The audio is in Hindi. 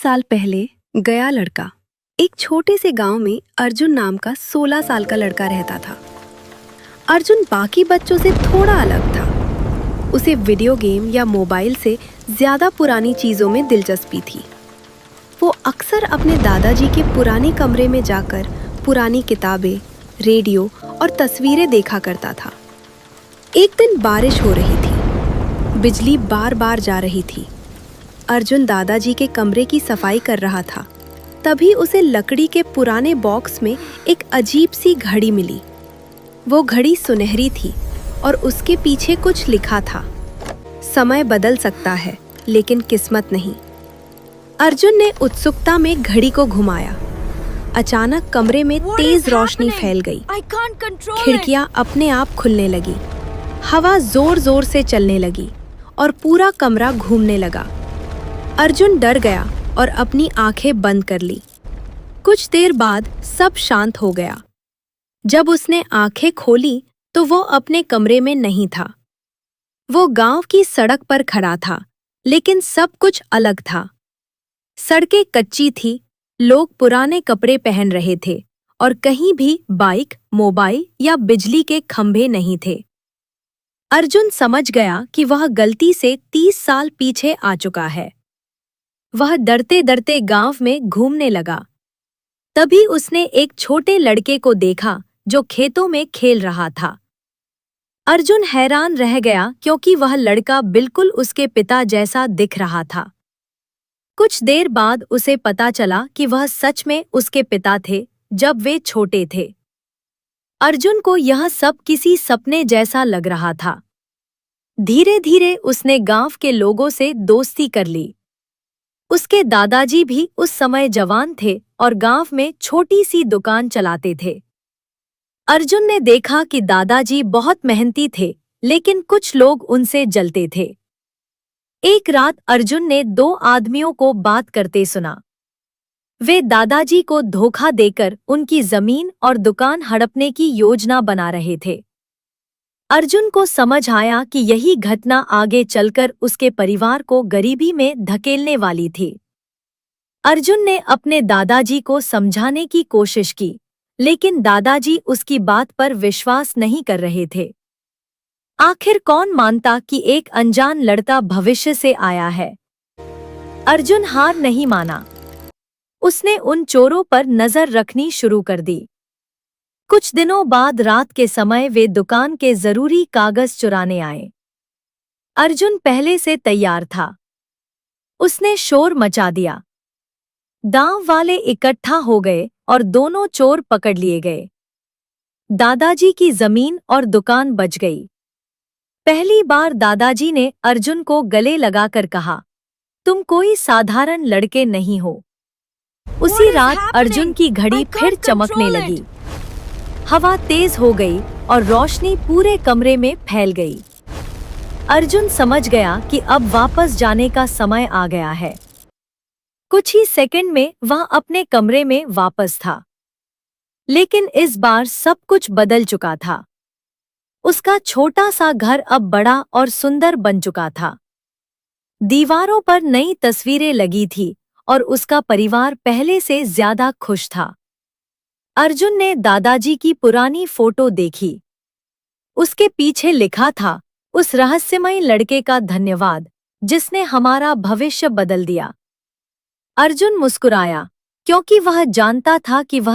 साल पहले गया लड़का। एक छोटे से गांव में अर्जुन नाम का 16 साल का लड़का रहता था। अर्जुन बाकी बच्चों से थोड़ा अलग था। उसे वीडियो गेम या मोबाइल से ज़्यादा पुरानी चीज़ों में दिलचस्पी थी। वो अक्सर अपने दादाजी के पुराने कमरे में जाकर पुरानी किताबें, रेडियो और तस्वीरें देखा करता था। एक दिन बारिश हो रही थी। बिजली बार बार जा रही थी। अर्जुन दादाजी के कमरे की सफाई कर रहा था। तभी उसे लकड़ी के पुराने बॉक्स में एक अजीब सी घड़ी मिली। वो घड़ी सुनहरी थी और उसके पीछे कुछ लिखा था, समय बदल सकता है लेकिन किस्मत नहीं। अर्जुन ने उत्सुकता में घड़ी को घुमाया। अचानक कमरे में तेज रोशनी फैल गई। खिड़कियां अपने आप खुलने लगी। हवा जोर जोर से चलने लगी और पूरा कमरा घूमने लगा। अर्जुन डर गया और अपनी आंखें बंद कर ली। कुछ देर बाद सब शांत हो गया। जब उसने आंखें खोली तो वो अपने कमरे में नहीं था। वो गांव की सड़क पर खड़ा था, लेकिन सब कुछ अलग था। सड़कें कच्ची थी, लोग पुराने कपड़े पहन रहे थे और कहीं भी बाइक, मोबाइल या बिजली के खंभे नहीं थे। अर्जुन समझ गया कि वह गलती से 30 साल पीछे आ चुका है। वह डरते डरते गांव में घूमने लगा। तभी उसने एक छोटे लड़के को देखा जो खेतों में खेल रहा था। अर्जुन हैरान रह गया क्योंकि वह लड़का बिल्कुल उसके पिता जैसा दिख रहा था। कुछ देर बाद उसे पता चला कि वह सच में उसके पिता थे जब वे छोटे थे। अर्जुन को यह सब किसी सपने जैसा लग रहा था। धीरे धीरे उसने गांव के लोगों से दोस्ती कर ली। उसके दादाजी भी उस समय जवान थे और गांव में छोटी सी दुकान चलाते थे। अर्जुन ने देखा कि दादाजी बहुत मेहनती थे, लेकिन कुछ लोग उनसे जलते थे। एक रात अर्जुन ने 2 आदमियों को बात करते सुना। वे दादाजी को धोखा देकर उनकी जमीन और दुकान हड़पने की योजना बना रहे थे। अर्जुन को समझ आया कि यही घटना आगे चलकर उसके परिवार को गरीबी में धकेलने वाली थी। अर्जुन ने अपने दादाजी को समझाने की कोशिश की, लेकिन दादाजी उसकी बात पर विश्वास नहीं कर रहे थे। आखिर कौन मानता कि एक अनजान लड़का भविष्य से आया है? अर्जुन हार नहीं माना। उसने उन चोरों पर नजर रखनी शुरू कर दी। कुछ दिनों बाद रात के समय वे दुकान के जरूरी कागज चुराने आए। अर्जुन पहले से तैयार था। उसने शोर मचा दिया। गांव वाले इकट्ठा हो गए और दोनों चोर पकड़ लिए गए। दादाजी की जमीन और दुकान बच गई। पहली बार दादाजी ने अर्जुन को गले लगाकर कहा, तुम कोई साधारण लड़के नहीं हो। उसी रात अर्जुन की घड़ी फिर चमकने लगी। हवा तेज हो गई और रोशनी पूरे कमरे में फैल गई। अर्जुन समझ गया कि अब वापस जाने का समय आ गया है। कुछ ही सेकंड में वह अपने कमरे में वापस था, लेकिन इस बार सब कुछ बदल चुका था। उसका छोटा सा घर अब बड़ा और सुंदर बन चुका था। दीवारों पर नई तस्वीरें लगी थी और उसका परिवार पहले से ज्यादा खुश था। अर्जुन ने दादाजी की पुरानी फोटो देखी। उसके पीछे लिखा था, उस रहस्यमय लड़के का धन्यवाद जिसने हमारा भविष्य बदल दिया। अर्जुन मुस्कुराया क्योंकि वह जानता था कि वह